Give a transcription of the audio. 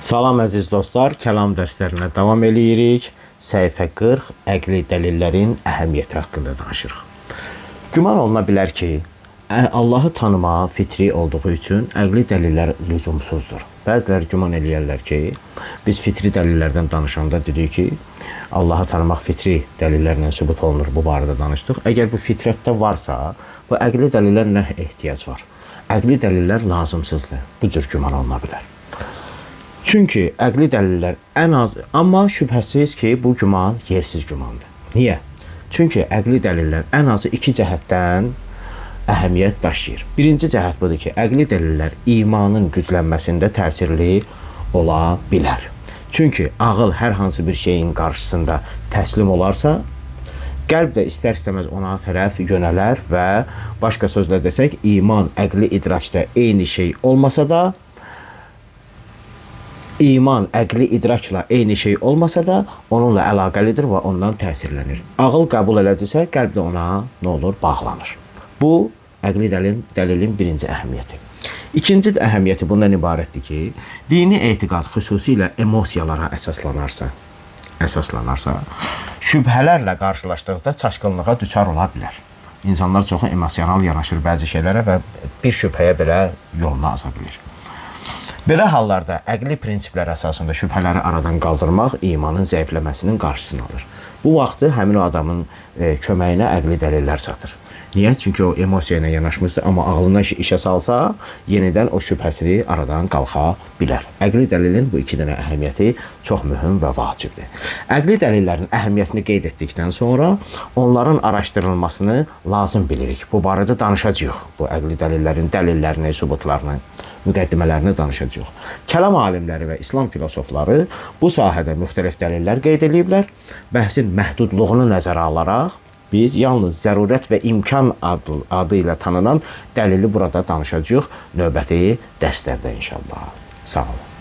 Salam əziz dostlar, kəlam dərslərinə davam eləyirik. Səhifə 40, əqli dəlillərin əhəmiyyəti haqqında danışırıq. Güman oluna bilər ki, Allahı tanımaq fitri olduğu üçün əqli dəlillər lüzumsuzdur. Bəziləri güman eləyərlər ki, biz fitri dəlillərdən danışanda dedik ki, Allahı tanımaq fitri dəlillərlə sübut olunur, bu barədə danışdıq. Əgər bu fitrətdə varsa, bu əqli dəlillər nə ehtiyac var? Əqli dəlillər lazımsızdır. Bu cür güman oluna bilər. Çünki əqli dəlillər ən az, amma şübhəsiz ki, bu güman yersiz gümandır. Niyə? Çünki əqli dəlillər ən azı iki cəhətdən əhəmiyyət daşıyır. Birinci cəhət budur ki, əqli dəlillər imanın güclənməsində təsirli ola bilər. Çünki ağıl hər hansı bir şeyin qarşısında təslim olarsa, qəlb də istər-istəməz ona tərəf yönələr və başqa sözlə desək, iman, əqli idrakda eyni şey olmasa da, İman, əqli idrakla eyni şey olmasa da, onunla əlaqəlidir və ondan təsirlənir. Ağıl qəbul elədirsə, qəlb də ona nə olur? Bağlanır. Bu, əqli dəlilin birinci əhəmiyyəti. İkinci əhəmiyyəti bundan ibarətdir ki, dini etiqad xüsusilə emosiyalara əsaslanarsa, şübhələrlə qarşılaşdıqda çaşqınlığa düçar ola bilər. İnsanlar çox emosional yanaşır bəzi şeylərə və bir şübhəyə belə yolunu aza bilir. Belə hallarda əqli prinsiplər əsasında şübhələri aradan qaldırmaq imanın zəifləməsinin qarşısını alır. Bu vaxtı həmin o adamın köməyinə əqli dəlillər çatır. Niyə? Çünki o emosiya ilə yanaşmışdır, amma ağlına işə salsa, yenidən o şübhəsini aradan qalxa bilər. Əqli dəlilin bu iki dənə əhəmiyyəti çox mühüm və vacibdir. Əqli dəlillərin əhəmiyyətini qeyd etdikdən sonra onların araşdırılmasını lazım bilirik. Bu barədə danışacağıq. Bu əqli dəlillərin dəlillərini, sübutlarını, müqəddimələrini danışacağıq. Kəlam alimləri və İslam filosofları bu sahədə müxtəlif dəlillər qeyd ediblər. Bəhsin məhdudluğunu nəzərə alaraq, biz yalnız zərurət və imkan adı ilə tanınan dəlili burada danışacağıq növbəti dərslərdə inşallah. Sağ olun.